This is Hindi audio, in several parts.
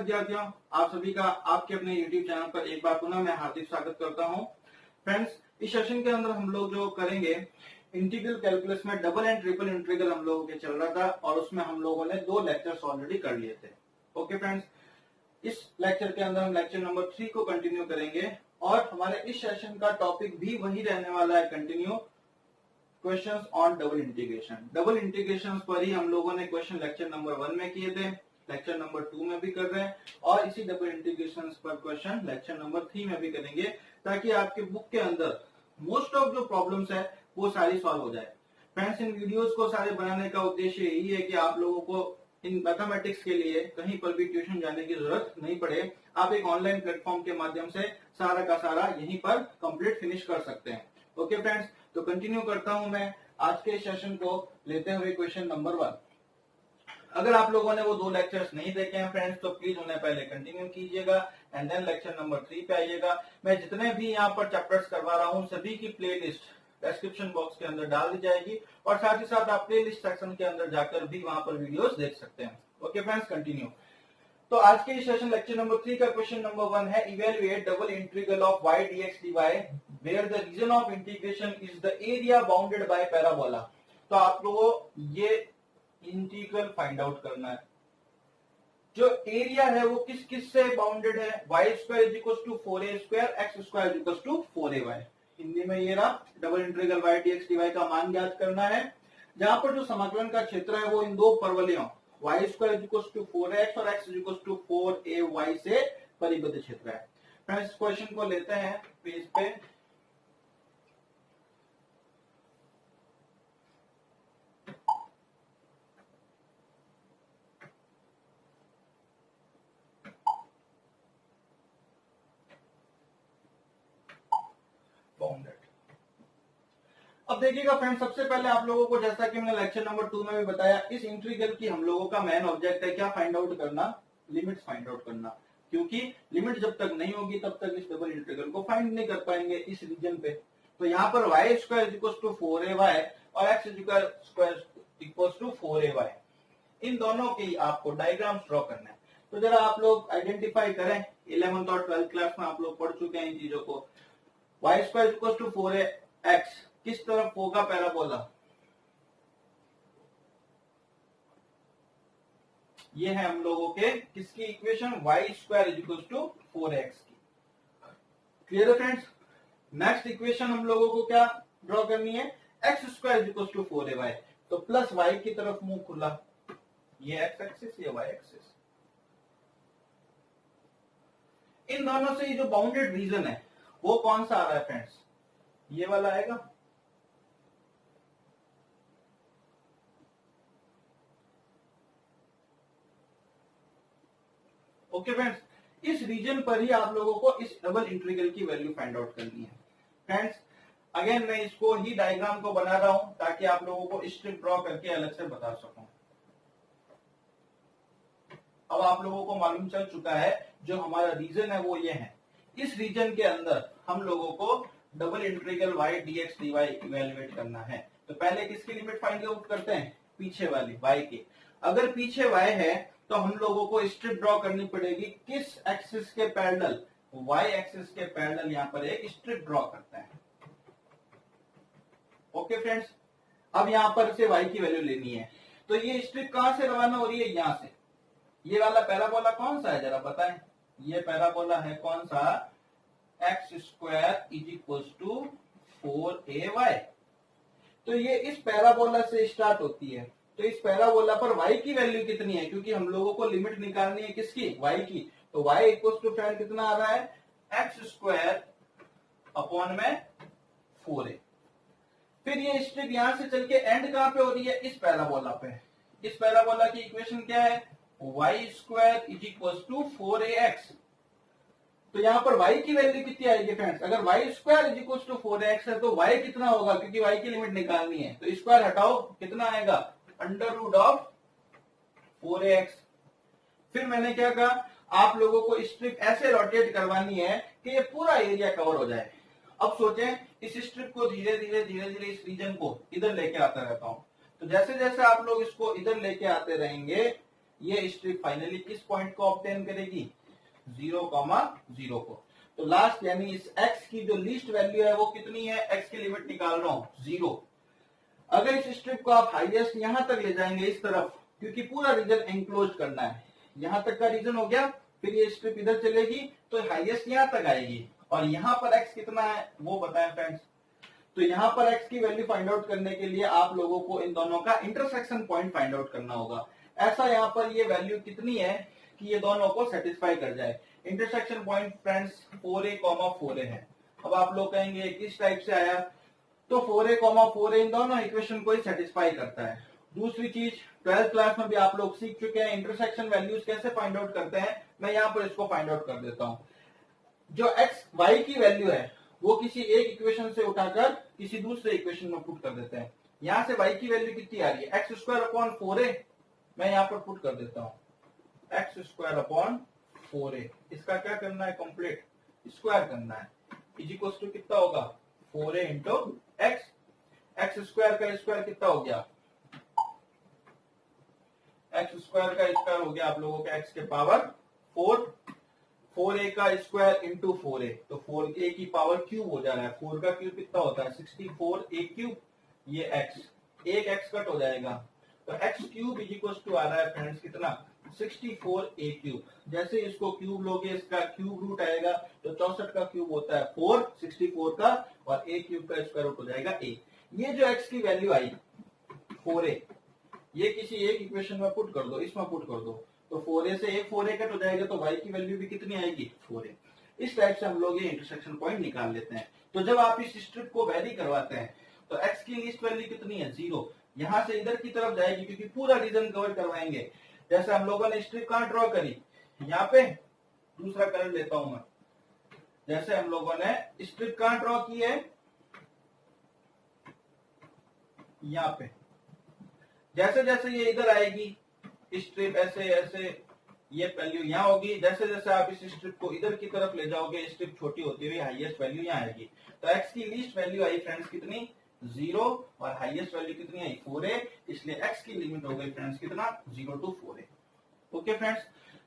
विद्यार्थियों, आप सभी का आपके अपने YouTube चैनल पर एक बार पुनः मैं हार्दिक स्वागत करता हूं। फ्रेंड्स, इस सेशन के अंदर हम लोग जो करेंगे इंटीग्रल कैलकुलस में डबल एंड ट्रिपल इंटीग्रल हम लोगों के चल रहा था और उसमें हम लोगों ने 2 लेक्चर्स ऑलरेडी कर लिए थे। ओके फ्रेंड्स, इस लेक्चर के अंदर हम लेक्चर नंबर 3 को कंटिन्यू करेंगे और हमारे इस सेशन का टॉपिक भी वही रहने वाला है, continue questions on double integration. Double integration पर ही हम लोगों ने क्वेश्चन लेक्चर नंबर 1 में किए थे, लेक्चर नंबर 2 में भी कर रहे हैं और इसी डबल इंटीग्रेशन पर क्वेश्चन लेक्चर नंबर 3 में भी करेंगे, ताकि आपके बुक के अंदर मोस्ट ऑफ जो प्रॉब्लम्स है वो सारी सॉल्व हो जाए। फ्रेंड्स, इन वीडियोस को सारे बनाने का उद्देश्य यही है कि आप लोगों को इन मैथमेटिक्स के लिए कहीं पर भी ट्यूशन जाने की जरूरत नहीं पड़े। आप एक ऑनलाइन प्लेटफॉर्म के माध्यम से सारा का सारा यहीं पर कंप्लीट फिनिश कर सकते हैं। ओके फ्रेंड्स, तो कंटिन्यू करता हूं मैं आज के सेशन को लेते हुए क्वेश्चन नंबर 1। अगर आप लोगों ने वो 2 लेक्चर्स नहीं देखे हैं फ्रेंड्स, तो प्लीज उन्हें पहले कंटिन्यू कीजिएगा एंड देन लेक्चर नंबर 3 पे आइएगा। मैं जितने भी यहाँ पर चैप्टर्स करवा रहा हूँ सभी की प्लेलिस्ट डिस्क्रिप्शन बॉक्स के अंदर डाल दी जाएगी और साथ ही साथ आप प्लेलिस्ट सेक्शन के अंदर जाकर भी वहां पर वीडियोस देख सकते हैं। Okay friends, continue. तो आज के सेशन लेक्चर नंबर 3 का क्वेश्चन नंबर 1 है, evaluate double integral of y dx dy where the region of integration is the area bounded by parabola. तो आप लोगों ये इंटीग्रल फाइंड आउट करना है। जो एरिया है वो किस किस से बाउंडेड है, y² 4a², x² 4ay। Hindi में ये रहा, double integral y dx dy का मान ज्ञात करना है, जहां पर जो समाकलन का क्षेत्र है वो इन 2 परवलयों y² 4x और x 4ay से परिबद्ध क्षेत्र है। फ्रेंड्स, क्वेश्चन को लेते हैं पेज पे। अब देखिएगा फ्रेंड्स, सबसे पहले आप लोगों को, जैसा कि मैंने लेक्चर नंबर 2 में भी बताया, इस इंटीग्रल की हम लोगों का मेन ऑब्जेक्ट है क्या, फाइंड आउट करना, लिमिट्स फाइंड आउट करना। क्योंकि लिमिट जब तक नहीं होगी तब तक इस डबल इंटीग्रल को फाइंड नहीं कर पाएंगे इस रीजन पे। तो यहाँ पर y² 4ay और x² 4ay, इन दोनों की आपको डायग्राम्स ड्रॉ करना है। तो जरा आप लोग आइडेंटिफाई करें, 11th और 12th क्लास में आप लोग पढ़ चुके हैं इन चीजों को। y² 4ax किस तरफ होगा पैराबोला, ये है हम लोगों के किसकी इक्वेशन, y² 4x की। क्लियर है फ्रेंड्स। नेक्स्ट इक्वेशन हम लोगों को क्या ड्रॉ करनी है, x² 4ay। तो प्लस y की तरफ मुंह खुला, ये x एक्सिस, ये y एक्सिस। इन दोनों से ये जो बाउंडेड रीजन है वो कौन सा आ रहा है फ्रेंड्स, ये वाला आएगा। ओके फ्रेंड्स, इस रीजन पर ही आप लोगों को इस डबल इंटीग्रल की वैल्यू फाइंड आउट करनी है। फ्रेंड्स, अगेन मैं इसको ही डायग्राम को बना रहा हूं ताकि आप लोगों को स्ट्रिप ड्रॉ करके अलग से बता सकूं। अब आप लोगों को मालूम चल चुका है जो हमारा रीजन है वो ये है। इस रीजन के अंदर हम लोगों को double integral y dx dy evaluate करना है। तो पहले किसकी लिमिट फाइंड आउट करते हैं, पीछे वाली y की। अगर पीछे y है तो हम लोगों को स्ट्रिप ड्रॉ करनी पड़ेगी किस एक्सिस के पैरेलल, y एक्सिस के पैरेलल यहां पर एक स्ट्रिप ड्रॉ करते हैं। ओके फ्रेंड्स, अब यहां पर से y की वैल्यू लेनी है। तो ये स्ट्रिप कहां से रवाना हो रही है, यहां से। ये वाला पैराबोला कौन सा है जरा बताएं, ये पैराबोला है कौन सा, x² 4ay। तो ये इस पैराबोला से स्टार्ट होती है। तो इस पैराबोला पर y की वैल्यू कितनी है, क्योंकि हम लोगों को लिमिट निकालनी है किसकी, y की। तो y इक्वल्स टू फ्रेंड कितना आ रहा है, x² अपॉन में 4a। फिर ये स्ट्रिप यहां से चल के एंड कहां पे हो रही है, इस पैराबोला पे। इस पैराबोला की इक्वेशन क्या है, y² 4ax। तो यहाँ पर y की वैल्यू कितनी आएगी फ्रेंड्स, अगर y² 4x है तो y कितना होगा, क्योंकि y की लिमिट निकालनी है। तो स्क्वायर हटाओ, कितना आएगा, √4ax। फिर मैंने क्या कहा, आप लोगों को स्ट्रिप ऐसे रोटेट करवानी है कि ये पूरा एरिया कवर हो जाए। अब सोचें, इस स्ट्रिप को धीरे धीरे इस रीजन को इधर लेके आता रहता हूं। तो जैसे जैसे आप लोग इसको इधर लेके आते रहेंगे ये स्ट्रिप फाइनली किस पॉइंट को ऑब्टेन करेगी, 0,0 को। तो लास्ट यानी इस x की जो लीस्ट वैल्यू है वो कितनी है, x की लिमिट निकाल रहा हूं 0। अगर इस स्ट्रिप को आप हाईएस्ट यहां तक ले जाएंगे इस तरफ, क्योंकि पूरा रीजन एंक्लोज करना है, यहां तक का रीजन हो गया, फिर ये स्ट्रिप इधर चलेगी तो हाईएस्ट यहां तक आएगी, और यहां पर x कितना है वो बताएं फ्रेंड्स। तो यहां पर x की वैल्यू फाइंड आउट करने के लिए आप लोगों को इन दोनों का इंटरसेक्शन पॉइंट फाइंड आउट करना होगा। ऐसा यहां पर ये वैल्यू कितनी है कि ये दोनों को सेटिस्फाई कर जाए। Intersection point friends 4a, 4a है। अब आप लोग कहेंगे किस टाइप से आया, तो 4a, 4a इन दोनों इक्वेशन को ही सेटिस्फाई करता है। दूसरी चीज 12th क्लास में भी आप लोग सीख चुके हैं, इंटरसेक्शन वैल्यूज कैसे फाइंड आउट करते हैं। मैं यहाँ पर इसको फाइंड आउट कर देता हूँ। जो x y की वैल्यू है वो किसी एक इक्वेशन से उठाकर किसी दूसरे इक्वेशन में पुट कर देते हैं। यहां से y की वैल्यू कितनी आ रही है, x² 4a, मैं यहाँ पर पुट कर देता हूँ x² 4a। इसका क्या करना है, कंप्लीट स्क्वायर करना है, इज इक्वल टू कितना होगा 4a इंटू x। x² का स्क्वायर कितना हो गया, x² का स्क्वायर हो गया आप लोगों का x के पावर 4, 4a का स्क्वायर इंटू 4a, तो 4a की पावर क्यूब हो जा रहा है। 4 का क्यूब कितना होता है 64a क्यूब, ये x, एक x कट हो जाएगा, तो x cube is equal to आ रहा है फ्रेंड्स कितना 64a क्यूब। जैसे इसको क्यूब लोगे इसका क्यूब रूट आएगा, तो 64 का क्यूब होता है 4, 64 का, और a क्यूब का स्क्वायर रूट हो जाएगा a। ये जो x की वैल्यू आई 4a, ये किसी एक इक्वेशन में पुट कर दो, इसमें पुट कर दो, तो 4a से एक 4a कट हो जाएगा, तो y की वैल्यू भी कितनी आएगी 4a। इस टाइप से हम लोग ये इंटरसेक्शन पॉइंट निकाल लेते हैं। तो जब आप इस स्ट्रिप को वैरी करवाते हैं तो x की लीस्ट वैल्यू कितनी है 0, यहां से इधर की तरफ जाएगी क्योंकि पूरा रीजन कवर करवाएंगे। जैसे हम लोगों ने स्ट्रिप कहां ड्रॉ करी, यहाँ पे, दूसरा कलर लेता हूं मैं। जैसे हम लोगों ने स्ट्रिप कहां ड्रॉ की है, यहाँ पे। जैसे जैसे ये इधर आएगी स्ट्रिप ऐसे ऐसे, ये वैल्यू यहाँ होगी। जैसे जैसे आप इस स्ट्रिप को इधर की तरफ ले जाओगे स्ट्रिप छोटी होती हुई हाईएस्ट वैल्यू यहाँ आएगी। तो x की लीस्ट वैल्यू आई फ्रेंड्स कितनी 0, और हाईएस्ट वैल्यू कितनी आई 4a, इसलिए x की लिमिट हो गई फ्रेंड्स कितना 0 to 4a। ओके फ्रेंड्स,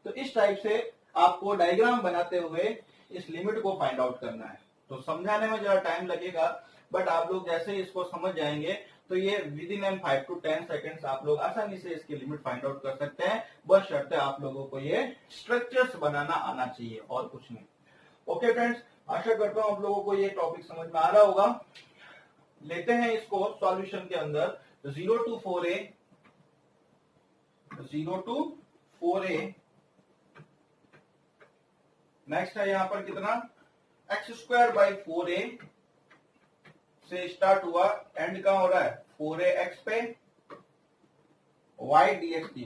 तो इस टाइप से आपको डायग्राम बनाते हुए इस लिमिट को फाइंड आउट करना है। तो समझाने में जरा टाइम लगेगा, बट आप लोग जैसे ही इसको समझ जाएंगे तो ये विद इन 5 to 10 सेकेंड्स आप लोग आसानी से इसकी लिमिट फाइंड आउट कर सकते हैं। बस शर्त है आप लोगों को ये स्ट्रक्चर्स बनाना आना चाहिए और कुछ नहीं। ओके फ्रेंड्स, आशा करता हूं आप लोगों को ये टॉपिक समझ में आ रहा होगा। लेते हैं इसको सॉल्यूशन के अंदर। 0 to 4a, 0 to 4a, next है यहाँ पर कितना x² 4a से स्टार्ट हुआ, एंड कहां हो रहा है 4ax पे, y dx dy।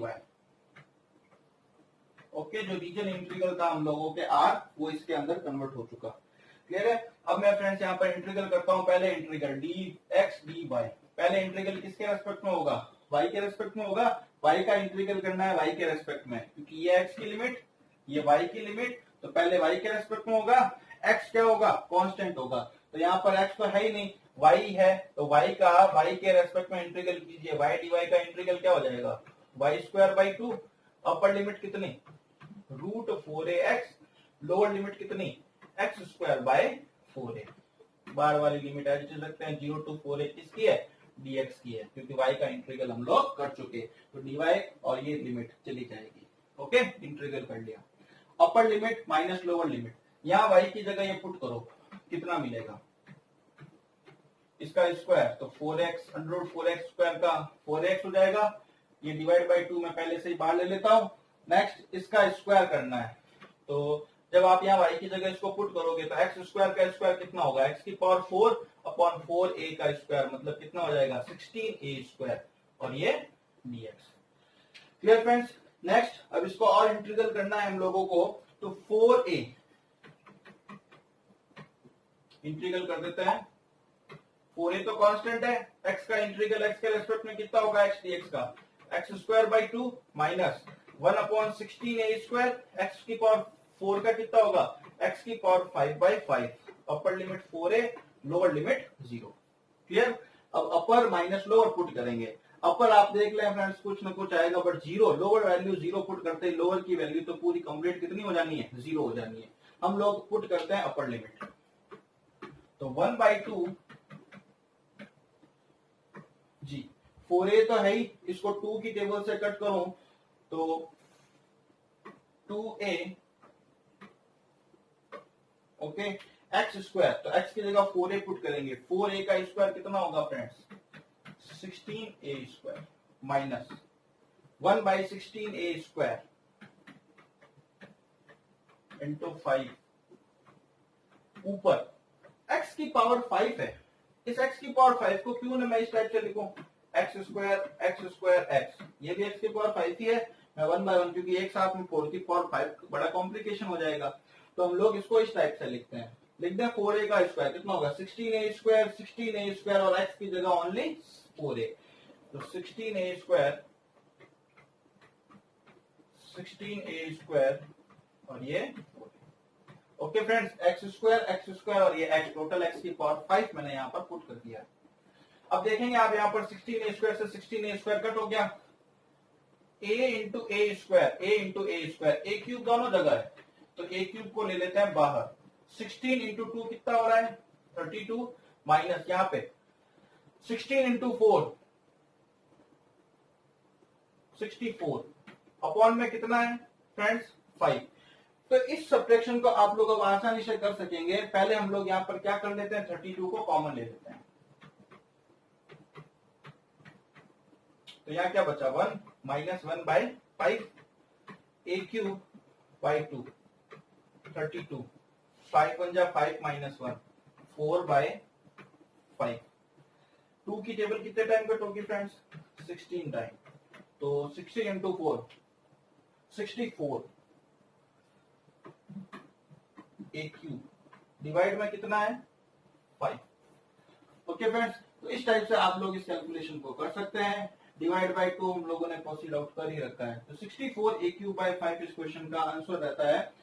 ओके, जो रीजन इंटीग्रल था हम लोगों के r, वो इसके अंदर कन्वर्ट हो चुका। क्लियर है। अब मैं फ्रेंड्स यहाँ पर इंटीग्रल करता हूं। पहले इंटीग्रल dx dy, पहले इंटीग्रल किसके रेस्पेक्ट में होगा, y के रेस्पेक्ट में होगा। y का इंटीग्रल करना है y के रेस्पेक्ट में, क्योंकि ये x की लिमिट, ये y की लिमिट, तो पहले y के रेस्पेक्ट में होगा। x क्या होगा, कांस्टेंट होगा, तो यहाँ पर x तो है ही नहीं, y है, तो y का y के रेस्पेक्ट में इंटीग्रल कीजिए। y dy का इंटीग्रल क्या हो जाएगा y² 2, अपर लिमिट कितनी √4ax, लोअर लिमिट कितनी x² 4a। बार वाली लिमिट एज इट रखते हैं। 0 to 4a किसकी है, dx की है, क्योंकि y का इंटीग्रल हम लोग कर चुके, तो dy और ये लिमिट चली जाएगी। ओके, इंटीग्रल कर लिया। Upper limit minus lower limit, यहाँ y की जगह ये पुट करो, कितना मिलेगा इसका स्क्वायर, तो 4x, √4x² का 4x हो जाएगा। ये डिवाइड बाई 2 मैं पहले से ही बाहर ले लेता हूं। नेक्स्ट इसका स्क्वायर करना है, तो जब आप यहाँ y की जगह इसको पुट करोगे तो x² का स्क्वायर कितना होगा, x की पावर 4 अपॉन 4a का स्क्वायर, मतलब कितना हो जाएगा 16a², और ये dx। Clear friends. नेक्स्ट अब इसको और इंटीग्रल करना है हम लोगों को, तो 4a इंटीग्रल कर देते हैं। 4a तो कांस्टेंट है, x का इंटीग्रल x के रेस्पेक्ट में कितना होगा x dx का, x² 2 minus 1 upon 16a², x की पावर 4 का कितना होगा x की power 5/5, upper limit 4a, lower limit 0। Clear. अब अपर माइनस लोअर पुट करेंगे। अपर आप देख लें फ्रेंड्स कुछ ना कुछ आएगा, but zero, lower value zero put करते हैं, लोअर की वैल्यू तो पूरी कंप्लीट कितनी हो जानी है, जीरो हो जानी है। हम लोग पुट करते हैं अपर लिमिट, तो 1/2 जी, 4a तो है ही, इसको 2 की टेबल से कट करूं तो 2a ओके, एक्स स्क्वायर, तो एक्स की जगह 4a पुट करेंगे, 4a का स्क्वायर कितना होगा friends, 16a square minus 1/16a square into 5, ऊपर x की पावर 5 है, इस x की पावर 5 को क्यों ना मैं इस टाइप से लिखूं, एक्स स्क्वायर एक्स, ये भी x की पावर 5 ही है, मैं 1/1, क्योंकि एक साथ में 4 की पावर 5 बड़ा कॉम्प्लिकेशन हो जाएगा, तो हम लोग इसको इस टाइप से लिखते हैं, लिख दें 4a का स्क्वायर कितना होगा 16a स्क्वायर और x की जगह ओनली 4a, तो 16a स्क्वायर और ये ओके फ्रेंड्स, एक्स स्क्वायर और ये x, टोटल x की पावर 5 मैंने यहाँ पर पुट कर दिया। अब देखेंगे आप यहाँ पर 16a स्क्वायर से 16a स्क्वायर कट हो गया, a into A square, a cube दोनों जगह है, तो a क्यूब को ले लेते हैं बाहर, 16 इंटू 2 कितना हो रहा है 32, माइनस यहाँ पे 16 इंटू 4 64, अपॉन में कितना है फ्रेंड्स 5। तो इस सब्ट्रैक्शन को आप लोग अब आसानी से कर सकेंगे, पहले हम लोग यहाँ पर क्या कर लेते हैं 32 को कॉमन ले लेते हैं, तो यहाँ क्या बचा 1 माइनस 1/5 a क्यूब बाई 2 32, 5 1 जा 5 माइनस 1 4/5, 2 की टेबल कितने टाइम कट होगी फ्रेंड्स 16 टाइम, तो 16 इंटू 4 64 a क्यूब डिवाइड में कितना है 5। ओके फ्रेंड्स, तो इस टाइप से आप लोग इस कैलकुलेशन को कर सकते हैं, डिवाइड बाय 2 हम लोगों ने प्रोसीड आउट कर ही रखा है, तो 64 a क्यूब बाय 5 इस क्वेश्चन का आंसर रहता है।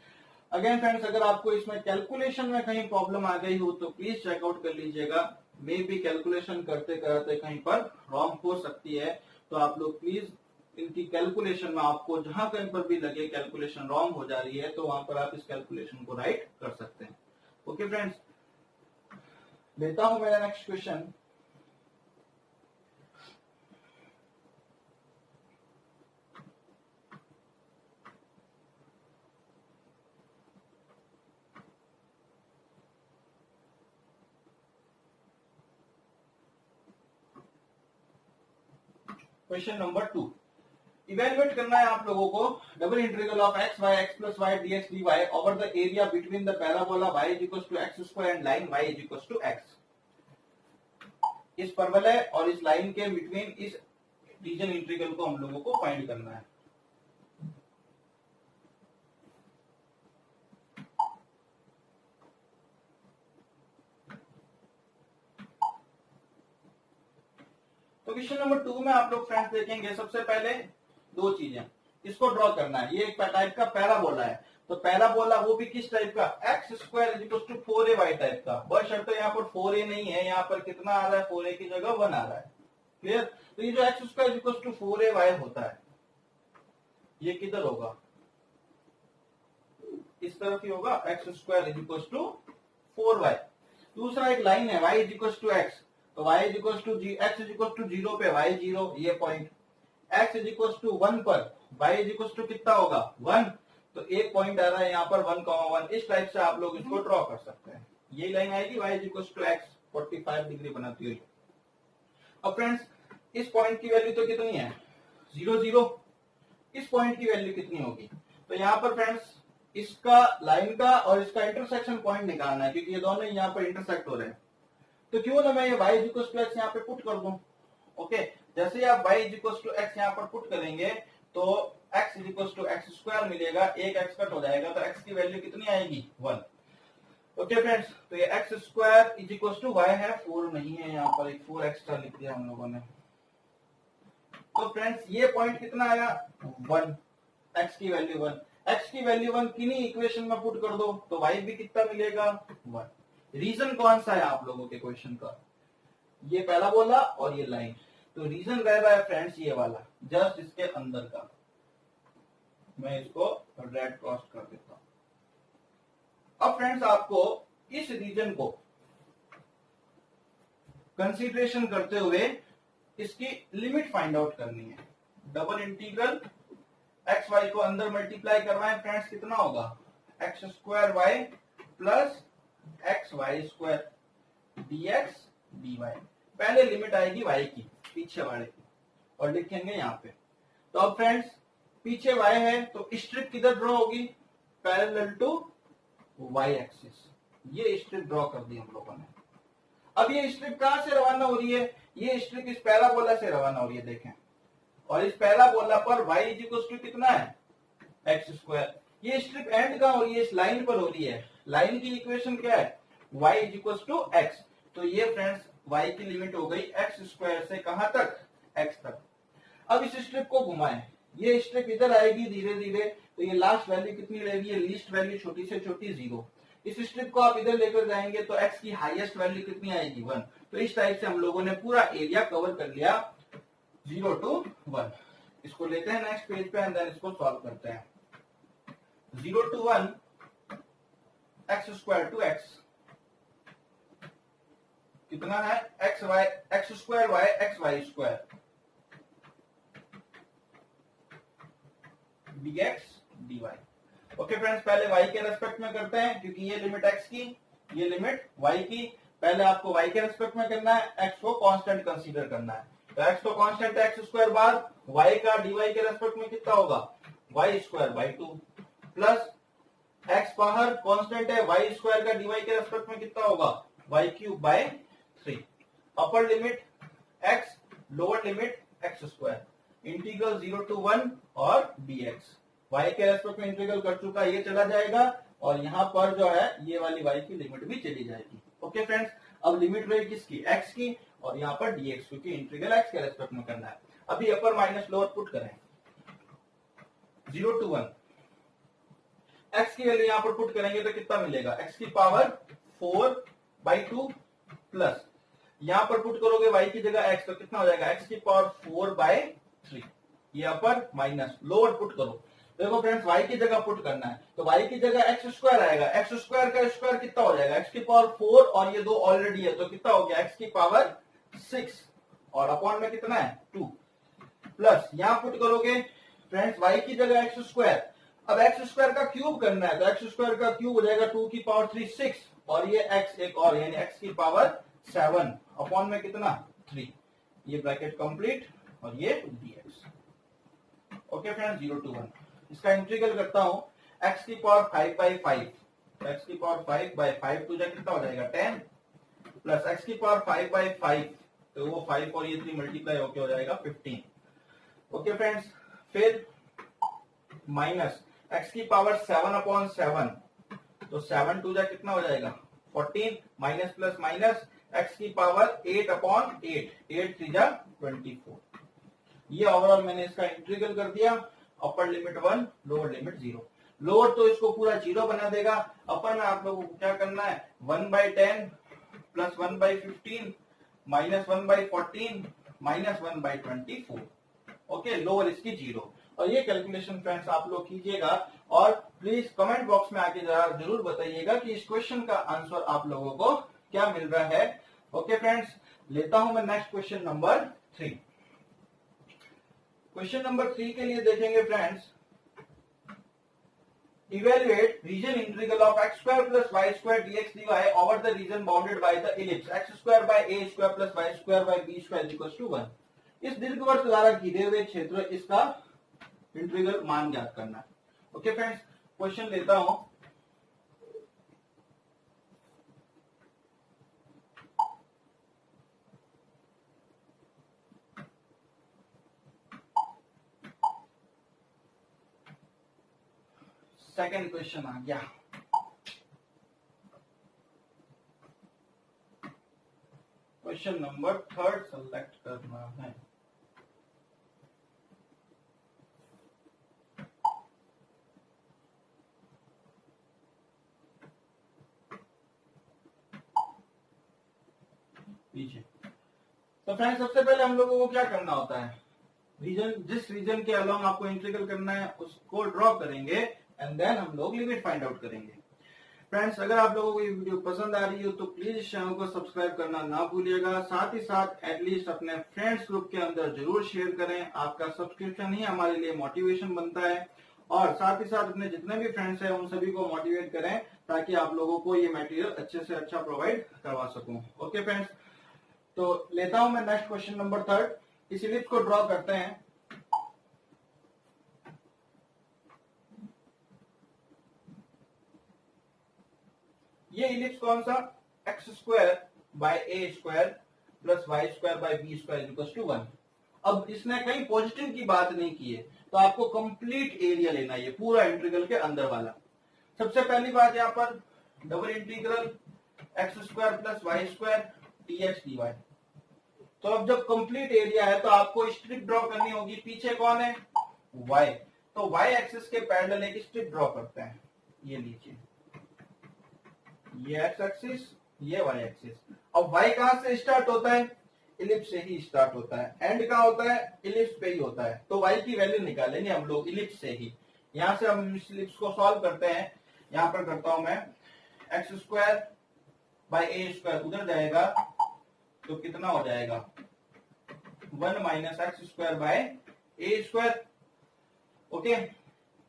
अगेन फ्रेंड्स, अगर आपको इसमें कैलकुलेशन में कहीं प्रॉब्लम आ गई हो तो प्लीज चेकआउट कर लीजिएगा, मे बी कैलकुलेशन करते करते कहीं पर रॉन्ग हो सकती है, तो आप लोग प्लीज इनकी कैलकुलेशन में आपको जहां कहीं पर भी लगे कैलकुलेशन रॉन्ग हो जा रही है तो वहां पर आप इस कैलकुलेशन को राइट कर सकते हैं। ओके फ्रेंड्स, लेता हूं मेरा next question. Question number 2, evaluate करना है आप लोगों को double integral of x y x plus y dx dy over the area between the parabola y is equal to x square and line y is equal to x। इस परवलय और इस लाइन के बिटवीन इस रीजन इंटीग्रल को हम लोगों को फाइंड करना है। तो क्वेश्चन नंबर 2 में आप लोग फ्रेंड्स देखेंगे, सबसे पहले दो चीजें, इसको ड्रॉ करना है, ये एक टाइप का पैराबोला है, तो पैराबोला वो भी किस टाइप का x square is equal to 4a type का, बस शर्त यहाँ पर 4a नहीं है, यहाँ पर कितना आ रहा है 4a की जगह 1 आ रहा है, क्लियर। तो ये जो x square is equal to 4a होता है, ये किधर होगा इस तरफ ही होगा, x square is equal to 4y। दूसरा एक लाइन है y is equal to x, तो y is equal to x is equal to 0 पे y 0, ये point x is equal to 1 पर y इज इक्वल टू कितना होगा 1, तो एक पॉइंट आ रहा है यहाँ पर 1,1, इस टाइप से आप लोग इसको ड्रॉ कर सकते हैं। ये लाइन आएगी y is equal to x 45 degree बनाती हुई। अब फ्रेंड्स, इस पॉइंट की वैल्यू तो कितनी है 0 0, इस पॉइंट की वैल्यू कितनी होगी, तो यहाँ पर फ्रेंड्स इसका लाइन का और इसका इंटरसेक्शन पॉइंट निकालना है, क्योंकि ये दोनों यहाँ पर इंटरसेक्ट हो रहे हैं, तो क्यों ना मैं ये y is equal to x यहाँ पे पुट कर दूं। ओके, जैसे ही आप y is equal to x यहाँ पर पुट करेंगे तो x is equal to x square मिलेगा, एक x कट हो जाएगा, तो x की वैल्यू कितनी आएगी 1। ओके फ्रेंड्स, तो ये x square is equal to y है, 4 नहीं है, यहाँ पर एक 4 एक्स्ट्रा लिख दिया हम लोगों ने। तो फ्रेंड्स ये पॉइंट कितना आया 1, x की वैल्यू 1, x की वैल्यू 1 किन्हीं इक्वेशन में पुट कर दो तो y भी कितना मिलेगा 1। रीजन कौन सा है आप लोगों के क्वेश्चन का, ये पैराबोला और ये लाइन, तो रीजन रह रहा है फ्रेंड्स ये वाला, जस्ट इसके अंदर का। मैं इसको रेड क्रॉस कर देता हूं। अब फ्रेंड्स आपको इस रीजन को कंसीडरेशन करते हुए इसकी लिमिट फाइंड आउट करनी है। डबल इंटीग्रल एक्स वाई को अंदर मल्टीप्लाई करवाएं फ्रेंड्स, कितना होगा x square y plus x y square dx dy। पहले लिमिट आएगी y की, पीछे वाले की, और लिखेंगे यहाँ पे। तो अब फ्रेंड्स पीछे y है तो स्ट्रिप किधर ड्रॉ होगी, पैरेलल टू y एक्सिस। ये स्ट्रिप ड्रॉ कर दी हम लोगों ने। अब ये स्ट्रिप कहां से रवाना हो रही है, ये स्ट्रिप इस पैराबोला से रवाना हो रही है, देखें। और इस पैराबोला पर y इक्वल टू कितना है एक्स स्क्वायर। ये स्ट्रिप एंड कहां हो रही है, इस लाइन पर हो रही है। लाइन की इक्वेशन क्या है, y इक्वल टू एक्स। तो ये फ्रेंड्स y की लिमिट हो गई एक्स स्क्वायर से कहां तक, x तक। अब इस स्ट्रिप को घुमाएं, ये स्ट्रिप इधर आएगी धीरे धीरे, तो ये लास्ट वैल्यू कितनी रहेगी, लीस्ट वैल्यू छोटी से छोटी 0। इस स्ट्रिप को आप इधर लेकर जाएंगे तो x की हाईएस्ट वैल्यू कितनी आएगी 1। तो इस टाइप से हम लोगों ने पूरा एरिया कवर कर लिया 0 to 1। इसको लेते हैं नेक्स्ट पेज पे एंड देन इसको सॉल्व करते हैं। 0 to 1 x square to x कितना है, x y x square y x y square dx dy। Okay friends, पहले y के रेस्पेक्ट में करते हैं क्योंकि ये लिमिट x की, ये लिमिट y की। पहले आपको y के रेस्पेक्ट में करना है, x को कांस्टेंट कंसीडर करना है। तो x तो कांस्टेंट है, एक्स स्क्वायर बार y का dy के रेस्पेक्ट में कितना होगा, y square by 2 plus x बाहर कांस्टेंट है, y स्क्वायर का dy के रेस्पेक्ट में कितना होगा, y cube by 3। Upper limit x, lower limit x square, integral 0 to 1 और dx। y के रेस्पेक्ट में इंटीग्रल कर चुका, ये चला जाएगा और यहाँ पर जो है ये वाली y की लिमिट भी चली जाएगी। ओके फ्रेंड्स, अब लिमिट रही किसकी, x की, और यहाँ पर dx क्योंकि इंटीग्रल x के रेस्पेक्ट में करना है। अभी अपर माइनस लोअर पुट करें, 0 to 1 x की वैल्यू यहाँ पर पुट करेंगे तो कितना मिलेगा, x की पावर 4/2 प्लस यहाँ पर पुट करोगे y की जगह x तो कितना हो जाएगा, x की पावर 4/3। ये अपर माइनस लोअर पुट करो, देखो फ्रेंड्स y की जगह पुट करना है तो y की जगह एक्स स्क्वायर आएगा, एक्स स्क्वायर का स्क्वायर कितना हो जाएगा, x की पावर 4 और ये 2 ऑलरेडी है तो कितना हो गया, x की पावर 6 और अपॉन में कितना है 2 प्लस यहाँ पुट करोगे फ्रेंड्स y की जगह एक्स स्क्वायर। अब एक्स स्क्वायर का क्यूब करना है तो एक्स स्क्वायर का क्यूब हो जाएगा 2 की पावर 3 6 और ये x एक और यानी x की पावर 7 अपॉन में कितना 3। ये ब्रैकेट कंप्लीट और ये dx। ओके फ्रेंड्स, 0 to 1 इसका इंटीग्रल करता हूं, x की पावर 5/5, x की पावर 5/5 तो कितना हो जाएगा 10 प्लस x की पावर 5/5 तो वो 5 और ये 3 मल्टीप्लाई होके हो जाएगा 15। ओके फ्रेंड्स, फिर माइनस x की पावर 7/7 तो 7 2 कितना हो जाएगा 14 माइनस प्लस माइनस x की पावर 8/8 8 3 24। ये ओवरऑल मैंने इसका इंटीग्रल कर दिया। Upper limit 1, lower limit 0। Lower तो इसको पूरा 0 बना देगा, अपर में आप लोगों को क्या करना है 1/10 plus 1/15 minus 1/14 minus 1/24। Okay, lower इसकी 0। और ये कैलकुलेशन फ्रेंड्स आप लोग कीजिएगा और प्लीज कमेंट बॉक्स में आके जरूर बताइएगा कि इस क्वेश्चन का आंसर आप लोगों को क्या मिल रहा है। ओके फ्रेंड्स, लेता हूं मैं next question number 3। Question number 3 के लिए देखेंगे friends, evaluate region integral of x square plus y square dx dy over the region bounded by the ellipse x square by a square plus y square by b square equals to 1। इस दीर्घवृत्त द्वारा घिरे हुए क्षेत्र इसका इंटीग्रल मान ज्ञात करना है। ओके फ्रेंड्स, क्वेश्चन लेता हूं। सेकंड क्वेश्चन आ गया। क्वेश्चन नंबर 3 सेलेक्ट करना है। पीछे तो फ्रेंड्स सबसे पहले हम लोगों को क्या करना होता है, रीजन, जिस रीजन के अलोंग आपको इंटीग्रल करना है उसको ड्रॉ करेंगे एंड देन हम लोग लिमिट फाइंड आउट करेंगे। फ्रेंड्स अगर आप लोगों को ये वीडियो पसंद आ रही हो तो प्लीज इस चैनल को सब्सक्राइब करना ना भूलिएगा, साथ ही साथ एटलीस्ट अपने फ्रेंड्स ग्रुप के अंदर जरूर शेयर करें। आपका सब्सक्रिप्शन ही हमारे लिए मोटिवेशन बनता है और साथ ही साथ अपने जितने भी फ्रेंड्स हैं उन सभी को मोटिवेट करें ताकि आप लोगों को ये मटेरियल अच्छे से अच्छा प्रोवाइड करवा सकूं। ओके फ्रेंड्स, तो लेता हूं मैं नेक्स्ट क्वेश्चन नंबर 3। इस इलिप्स को ड्रॉ करते हैं। ये इलिप्स कौन सा, x square by a square plus y square by b square equals to 1। अब इसने कहीं पॉजिटिव की बात नहीं की है तो आपको कंप्लीट एरिया लेना है, ये पूरा इंटीग्रल के अंदर वाला। सबसे पहली बात यहाँ पर double integral x square plus y square dx dy. तो अब जब कंप्लीट एरिया है तो आपको स्ट्रिप ड्रॉ करनी होगी। पीछे कौन है, y, तो y एक्सिस के पैरेलल एक स्ट्रिप ड्रॉ करते हैं। ये लीजिए, ये x एक्सिस, ये y एक्सिस। अब y कहां से स्टार्ट होता है, इलिप्स से ही स्टार्ट होता है। एंड कहां होता है, इलिप्स पे ही होता है। तो y की वैल्यू निकालेंगे हम लोग इलिप्स से ही। यहां से हम इस इलिप्स को सॉल्व करते हैं। यहां पर करता हूं मैं, x square by a square उधर जाएगा तो कितना हो जाएगा, 1 minus x square by a square. Okay,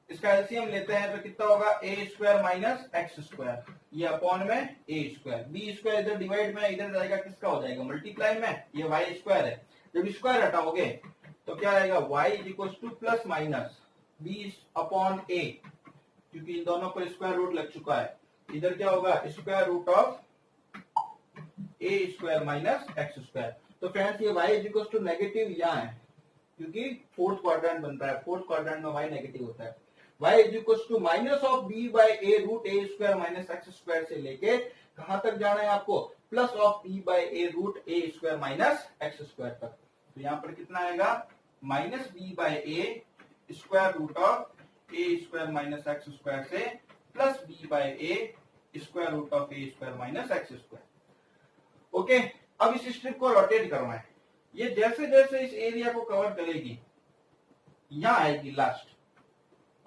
इसका एलसीएम लेते हैं तो कितना होगा, ए स्क्वायर माइनस एक्स स्क्वायर, ये अपॉन में ए स्क्वायर। बी स्क्वायर इधर डिवाइड में इधर जाएगा, किसका हो जाएगा, मल्टीप्लाई में, ये वाई स्क्वायर है। जब स्क्वायर हटाओगे तो क्या आएगा, y is equal to plus minus b upon a, क्योंकि इन दोनों पर स्क्वायर रूट लग चुका है। इधर क्या होगा, square root of a square minus x square. तो फ्रेंड्स ये y is equal to negative यहाँ है क्योंकि फोर्थ क्वाड्रेंट बनता है, फोर्थ क्वाड्रेंट में y नेगेटिव होता है। y is equal to minus of b by a root a square minus x square से लेके कहां तक जाना है आपको, plus of b by a root a square minus x square तक। तो यहाँ पर कितना आएगा, minus b by a square root of a square minus x square से plus b by a square root of a square minus x square. Okay, अब इस स्ट्रिप को रोटेट करना है। ये जैसे जैसे इस एरिया को कवर करेगी यहां आएगी लास्ट,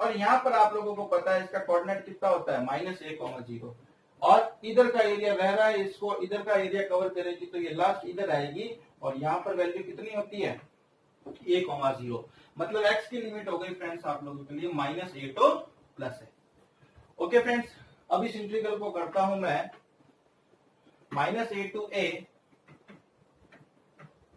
और यहां पर आप लोगों को पता है इसका कोऑर्डिनेट कितना होता है, -a,0। और इधर का एरिया रह रहा है, इसको इधर का एरिया कवर करेगी तो ये लास्ट इधर आएगी और यहां पर वैल्यू कितनी होती है, a,0। मतलब x की लिमिट हो गई फ्रेंड्स आप लोगों के लिए -a to प्लस है। ओके फ्रेंड्स, अब इस इंटीग्रल को करता हूं मैं, -a to a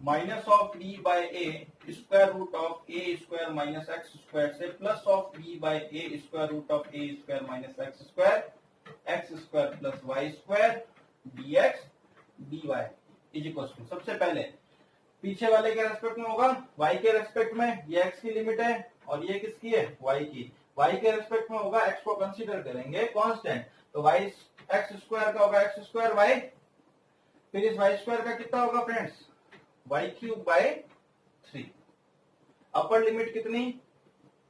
minus of b by a square root of a square minus x square से plus of b by a square root of a square minus x square plus y square dx dy is equal to, सबसे पहले पीछे वाले के रेस्पेक्ट में होगा, y के रेस्पेक्ट में, ये x की लिमिट है और ये किसकी है, y की। y के रेस्पेक्ट में होगा, x को कंसीडर करेंगे कांस्टेंट, तो y एक्स स्क्वायर का होगा एक्स स्क्वायर y, फिर इस y स्क्वायर का कितना होगा friends, y cube by 3। Upper limit कितनी,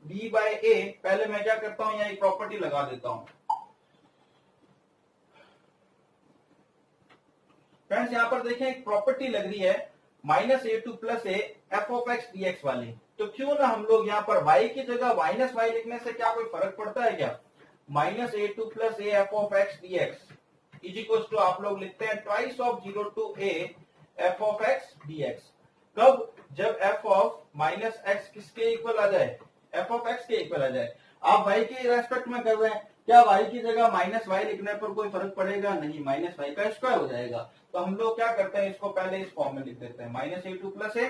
b बाय a। पहले मैं क्या करता हूं, यहाँ एक प्रॉपर्टी लगा देता हूं फ्रेंड्स। यहां पर देखें एक प्रॉपर्टी लग रही है -a to plus a f of x dx वाली। तो क्यों ना हम लोग यहाँ पर y की जगह माइनस y लिखने से क्या कोई फर्क पड़ता है क्या, -a to plus a f of x dx is equal to आप लोग लिखते हैं twice of 0 to a f of x dx। कब, जब f ऑफ माइनस x किसके इक्वल आ जाए, f ऑफ x के इक्वल आ जाए। आप y के रेस्पेक्ट में कर रहे हैं, क्या y की जगह -y लिखने पर कोई फर्क पड़ेगा, नहीं, -y का स्क्वायर हो जाएगा। तो हम लोग क्या करते हैं, इसको पहले इस फॉर्म में लिख देते हैं, -a to plus a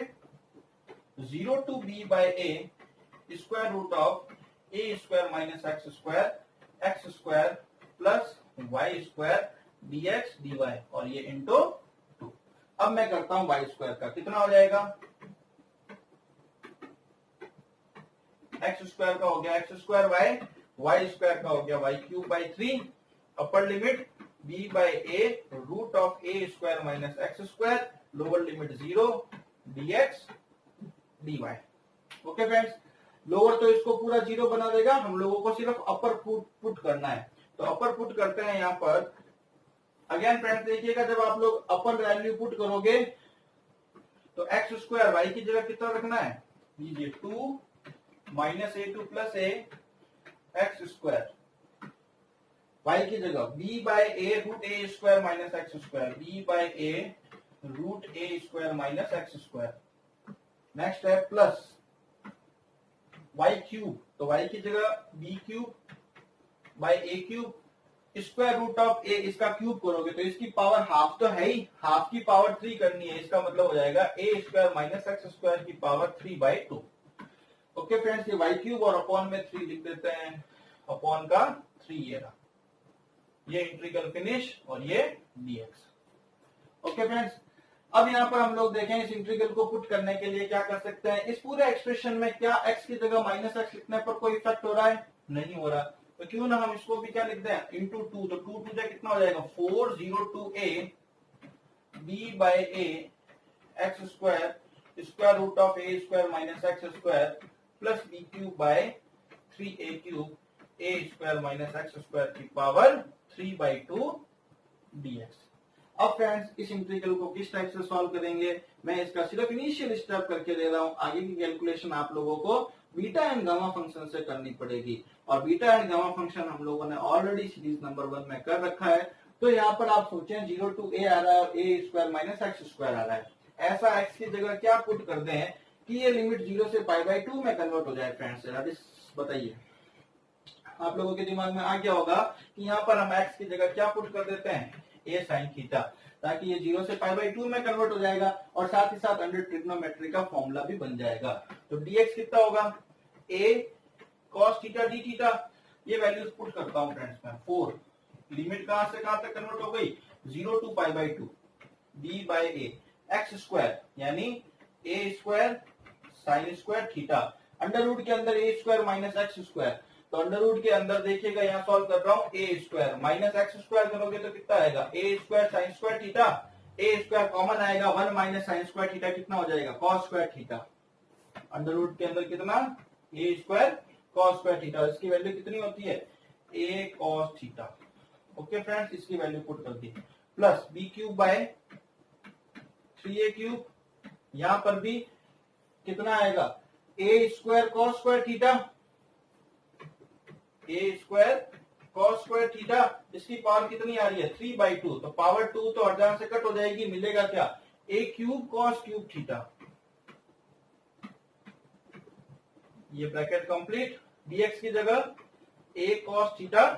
0 to b by a square root of a square minus x square plus y square dx dy और ये इंटू 2। अब मैं करता हूं y स्क्वायर का, कितना हो जाएगा, एक्स स्क्वायर का हो गया एक्स स्क्वायर वाई स्क्वायर का हो गया y cube by 3। Upper limit b by a root of a square minus x square, lower limit 0 dx dy। Okay friends, lower तो इसको पूरा 0 बना देगा, हम लोगों को सिर्फ अपर पुट करना है। तो अपर पुट करते हैं यहाँ पर। अगेन फ्रेंड्स देखिएगा, जब आप लोग अपर वैल्यू पुट करोगे तो एक्स स्क्वायर वाई की जगह कितना रखना है, लीजिए 2 minus a2 plus a x square, y की जगह b by a root a square minus x square, b by a root a square minus x square. Next है प्लस वाई क्यूब, तो वाई की जगह b cube by a cube, square root of a, इसका क्यूब करोगे तो इसकी पावर हाफ तो है ही, हाफ की पावर 3 करनी है, इसका मतलब हो जाएगा ए स्क्वायर माइनस एक्स स्क्वायर की पावर 3/2। ओके फ्रेंड्स, ये वाई क्यूब और अपॉन में 3 लिख देते हैं, अपॉन का 3 ये रहा, ये इंटीग्रल फिनिश और ये dx। ओके फ्रेंड्स, अब यहाँ पर हम लोग देखें इस इंटीग्रल को पुट करने के लिए क्या कर सकते हैं। इस पूरे एक्सप्रेशन में क्या x की जगह माइनस एक्स लिखने पर कोई इफेक्ट हो रहा है, नहीं हो रहा, तो क्यों ना हम इसको भी क्या लिख दें इंटू 2, तो 2 टू कितना हो जाएगा 402a b by a x square square root of a square minus x square plus b cube by 3a cube a square minus x square की पावर 3/2 dx। अब फ्रेंड्स इस इंटीग्रल को किस टाइप से सॉल्व करेंगे, मैं इसका सिर्फ इनिशियल स्टेप करके दे रहा हूं, आगे की कैलकुलेशन आप लोगों को बीटा एंड गामा फंक्शन से करनी पड़ेगी, और बीटा एंड गामा फंक्शन हम लोगों ने ऑलरेडी सीरीज नंबर 1 में कर रखा है। तो यहाँ पर आप सोचें 0 to a आ रहा है और a square minus x square आ रहा है, ऐसा x की जगह क्या पुट कर दें कि ये लिमिट 0 से π/2 में कन्वर्ट हो जाए। फ्रेंड्स बताइए आप लोगों के दिमाग में आ गया होगा कि यहाँ पर हम x की जगह क्या पुट कर देते हैं, a sin थीटा, ताकि ये 0 से π/2 में कन्वर्ट हो जाएगा और साथ ही साथ अंडर ट्रिग्नोमेट्री का फॉर्मूला भी बन जाएगा। तो dx कितना होगा, a cos theta d theta, ये वैल्यूज पुट करता हूं फ्रेंड्स मैं 4, लिमिट कहां से कहां तक कन्वर्ट हो गई 0 to π/2 b by a x square यानी a square sine square theta, under root के अंदर a square minus x square, तो अंडर रूट के अंदर देखिएगा यहाँ सॉल्व कर रहा हूँ a square minus x square करोगे तो कितना आएगा a square sine square theta, a square common आएगा 1 माइनस साइन स्क्वायर थीटा कितना हो जाएगा cos square theta, under root के अंदर कितना a square cos square theta, इसकी वैल्यू कितनी होती है a cos theta. Okay friends, इसकी वैल्यू पुट कर दी, plus b cube by 3a cube, यहां पर भी कितना आएगा a square cos square theta, a square cos square theta, इसकी पावर कितनी आ रही है 3/2, तो पावर 2 तो अर्धा से कट हो जाएगी, मिलेगा क्या a cube cos cube theta, ये ब्रैकेट कंप्लीट, dx की जगह a cos theta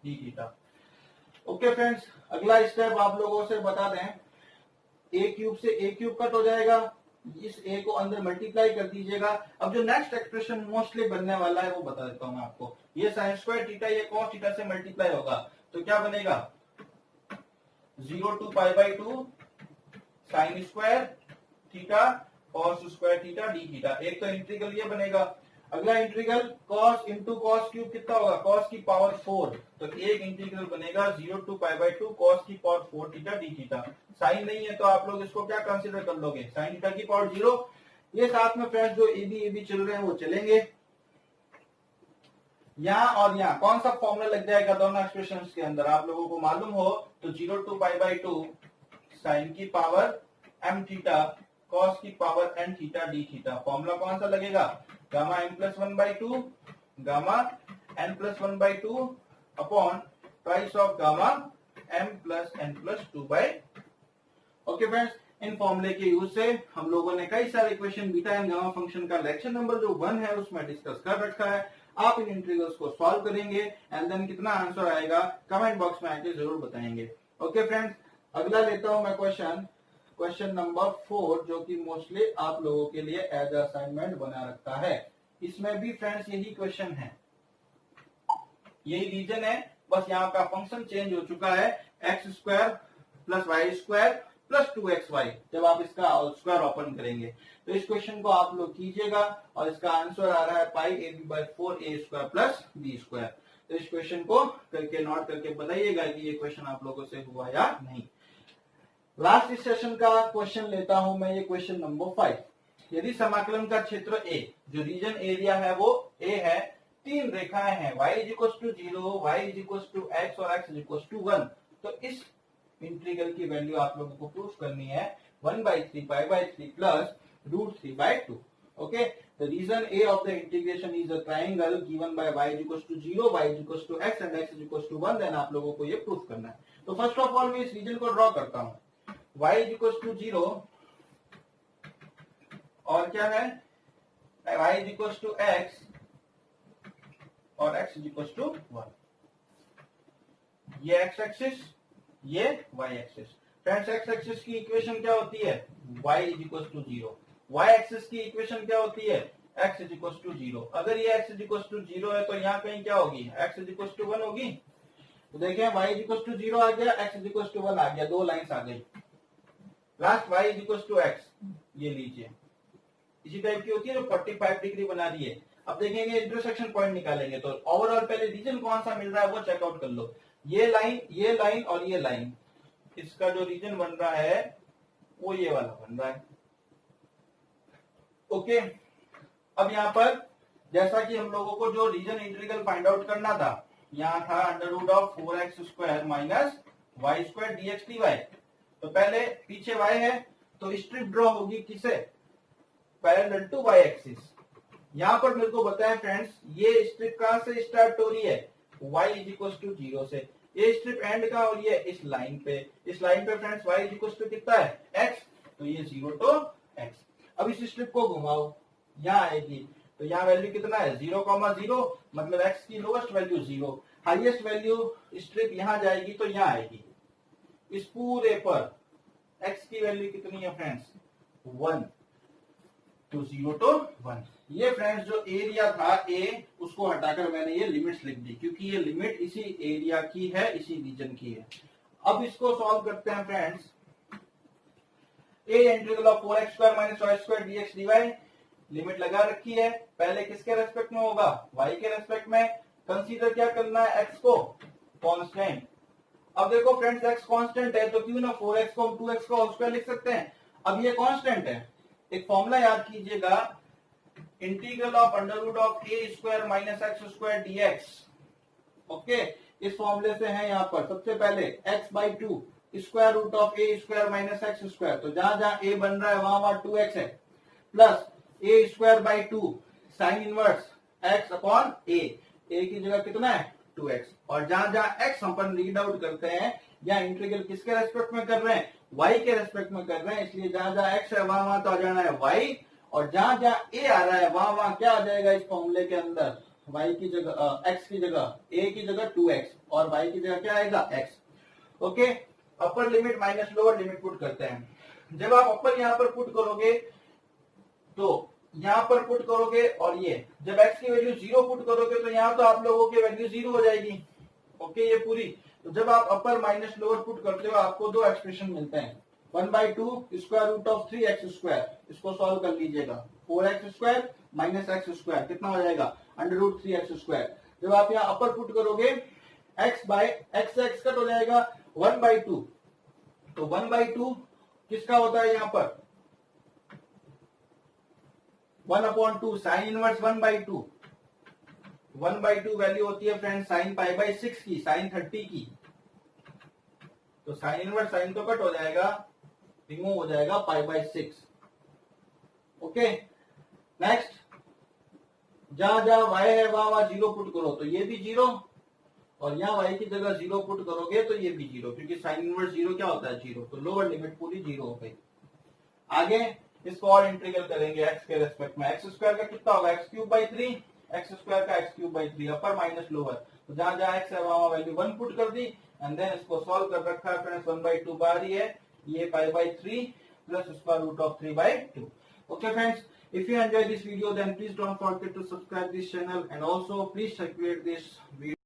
d theta. Okay friends, अगला स्टेप आप लोगों से बता दें, ए क्यूब से ए क्यूब कट हो जाएगा, इस ए को अंदर मल्टीप्लाई कर दीजिएगा। अब जो नेक्स्ट एक्सप्रेशन मोस्टली बनने वाला है वो बता देता हूं मैं आपको, ये साइन स्क्वायर थीटा ये कॉस थीटा से मल्टीप्लाई होगा तो क्या बनेगा 0 to π/2 sine square theta cos square theta d theta, एक तो इंटीग्रल ये बनेगा। अगला integral cos into cos cube कितना होगा कॉस की पावर 4, तो एक इंटीग्रल बनेगा 0 to π/2 कॉस की power 4 theta d theta, sine नहीं है तो आप लोग इसको क्या कंसीडर कर लोगे साइन थीटा की पावर 0, ये साथ में फ्रेंड्स जो ए बी चल रहे हैं वो चलेंगे, यहाँ और यहाँ कौन सा फॉर्मूला लग जाएगा दोनों एक्सप्रेशंस के अंदर आप लोगों को मालूम हो तो 0 to π/2 साइन की पावर m थीटा कॉस की power n theta d theta, formula कौन सा लगेगा gamma m plus 1/2 gamma n plus 1/2 upon price of gamma m plus n plus 2/। Okay friends, इन फॉर्मूले के यूज से हम लोगों ने कई सारे equation beta and gamma function का लेक्चर नंबर जो 1 है उसमें डिस्कस कर रखा है। आप इन इंटीग्रल्स को सॉल्व करेंगे एंड देन कितना आंसर आएगा कमेंट बॉक्स में आके जरूर बताएंगे। ओके फ्रेंड्स, अगला लेता हूं मैं क्वेश्चन नंबर 4 जो कि मोस्टली आप लोगों के लिए एज असाइनमेंट बना रखा है। इसमें भी फ्रेंड्स यही क्वेश्चन है, यही रीजन है, बस यहाँ का फंक्शन चेंज हो चुका है, x square plus y square plus 2xy, जब आप इसका स्क्वायर ओपन करेंगे तो इस क्वेश्चन को आप लोग कीजिएगा और इसका आंसर आ रहा है pi a b by 4a square plus b square. तो इस क्वेश्चन को करके नोट करके बताइएगा कि ये क्वेश्चन आप लोगों से हुआ या नहीं। लास्ट इस सेशन का क्वेश्चन लेता हूं मैं, ये क्वेश्चन नंबर 5। यदि समाकलन का क्षेत्र ए, जो रीजन एरिया है वो ए है, 3 रेखाएं हैं y = 0, y = x और x = 1, तो इस इंटीग्रल की वैल्यू आप लोगों को प्रूफ करनी है 1/3 pi by 3 plus √3/2. Okay, the region A of the integration is a triangle given by y is equals to 0, y is equals to x and x is equals to 1. Then आप लोगों को ये प्रूफ करना है. तो फर्स्ट ऑफ ऑल मैं इस रीजन को ड्रॉ करता हूं. y is equals to 0 और क्या है, y is equals to x और x is equals to 1. ये x एक्सिस, ये y axis. Friends, x axis की इक्वेशन क्या होती है, y is equals to 0. y axis की इक्वेशन क्या होती है, x is equals to 0. अगर ये x is equals to 0 है तो यहाँ कहीं क्या होगी, x is equals to 1 होगी. तो देखें, y is equals to 0 आ गया, x is equals to 1 आ गया, दो लाइंस आ गई. Last y is equals to x, ये लीजिए, इसी टाइप की होती है जो 45 डिग्री बना रही है. अब देखेंगे इंटरसेक्शन पॉइंट निकालेंगे तो ओवरऑल पहले रीजन कौन सा मिल रहा है वो चेकआउट कर लो. ये लाइन और ये लाइन, इसका जो रीजन बन रहा है वो ये वाला बन रहा है. ओके, अब यहाँ पर जैसा कि हम लोगों को जो रीजन इंटीग्रल फाइंड आउट करना था, यहाँ था √4x² minus y² dx dy. तो पहले पीछे y है तो स्ट्रिप ड्रॉ होगी किसे, पैरेलल टू y एक्सिस. यहाँ पर मेरे को बताया फ्रेंड्स, ये स्ट्रिप कहां से स्टार्ट हो रही है, y इज इक्वल टू 0 से. ये स्ट्रिप एंड का और ये इस लाइन पे friends y is equal to कितना है, x. तो ये 0 to x. अब इस स्ट्रिप को घुमाओ, यहाँ आएगी तो यहाँ वैल्यू कितना है, 0,0, मतलब x की lowest value 0, highest value strip यहाँ जाएगी तो यहाँ आएगी. इस पूरे पर x की वैल्यू कितनी है फ्रेंड्स, 1. तो 0 to 1. ये फ्रेंड्स जो एरिया था A, उसको हटाकर मैंने ये लिमिट्स लिख दी क्योंकि ये लिमिट इसी एरिया की है, इसी रीजन की है. अब इसको सॉल्व करते हैं friends. A integral of 4x² minus y² dx dy, limit लगा रखी है. पहले किसके रेस्पेक्ट में होगा, y के रेस्पेक्ट में. कंसीडर क्या करना है, x को कांस्टेंट. अब देखो फ्रेंड्स, x कांस्टेंट है तो क्यों ना 4x को हम 2x का होल स्क्वायर लिख सकते हैं. अब ये कांस्टेंट है, एक फॉर्मूला याद कीजिएगा, integral of √a² minus x² dx. Okay, इस फॉर्मूले से है यहाँ पर सबसे पहले x/2 square root of a² minus x². तो जहां जहां a बन रहा है वहां 2x है, plus a²/2 sine inverse x upon a. a की जगह कितना है, 2x. और जहां जहां x अपन रीड आउट करते हैं, या इंटीग्रल किसके रेस्पेक्ट में कर रहे हैं, y के रेस्पेक्ट में कर रहे हैं, इसलिए जहां जहां x है वहां तो आ जाना है y, और जहां जहां a आ रहा है वहां क्या आ जाएगा इस फॉर्मूले के अंदर, y की जगह x की जगह a की जगह 2x और y की जगह क्या आएगा, x. Okay, upper limit minus lower limit put करते हैं. जब आप अपर यहाँ पर पुट करोगे तो यहाँ पर पुट करोगे, और ये जब x की वैल्यू 0 पुट करोगे तो यहाँ तो आप लोगों की वैल्यू 0 हो जाएगी. ओके, ये पूरी. तो जब आप अपर माइनस लोअर पुट करते हो आपको दो एक्सप्रेशन मिलते हैं. 1/2 स्क्वायर रूट ऑफ 3x², इसको सॉल्व कर लीजिएगा. 4x² माइनस x² कितना हो जाएगा, √3x². जब आप यहाँ अपर पुट करोगे x कट हो जाएगा 1/2. तो 1/2 किसका होता है यहाँ पर, 1/2 साइन इनवर्स 1/2. 1/2 वैल्यू होती है फ्रेंड साइन π/6 की, साइन 30 की. तो साइन इनवर्स साइन तो कट हो जाएगा, रिमूव हो जाएगा π/6. ओके, नेक्स्ट, जहां जहां y है वहां 0 पुट करो तो ये भी 0, और यहाँ y की जगह 0 पुट करोगे तो ये भी 0, क्योंकि साइन इनवर्स 0 क्या होता है, 0. तो लोअर लिमिट पूरी 0 हो गई. आगे इसको और इंटीग्रल करेंगे x के रेस्पेक्ट में. x² का कितना होगा, x³ 3, x² का x³ अपर माइनस लोअर. तो जहां जहां x है वहां वैल्यू 1 पुट कर दी, एंड देन इसको सॉल्व कर रखा है फ्रेंड्स. 1/2 बाहर ही है, ये π/3 plus square root of 3/2. Okay friends, if you enjoy this video then please don't forget to subscribe this channel, and also please circulate this video.